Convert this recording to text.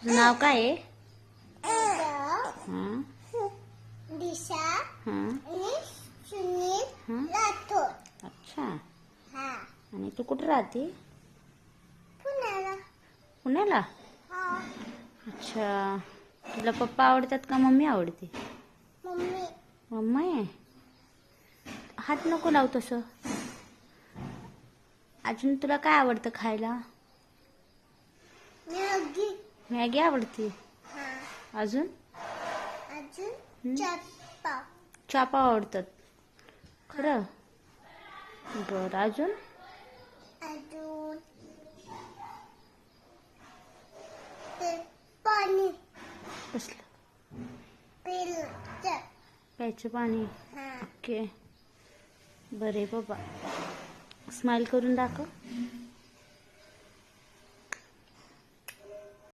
तुझं नाव काय आहे? आता दिशा आणि सुनील राठोड. अच्छा. हा आणि तू कुठे राहते? पुण्याला. पुण्याला. हा अच्छा. तुला पप्पा आवडतात का मम्मी आवडते? मम्मी. मम्मी. हात नको लावू तसं. अजून तुला काय आवडतं खायला? मॅगी. मॅगी आवडते. हा अजून अजून चप्पा. चापा आवडतात. खरं? बरं. अजून अजून ते पाणी कसलं? पिलं. प्यायचं पाणी. हा ओके. बरे बाबा. स्माईल करून दाखव.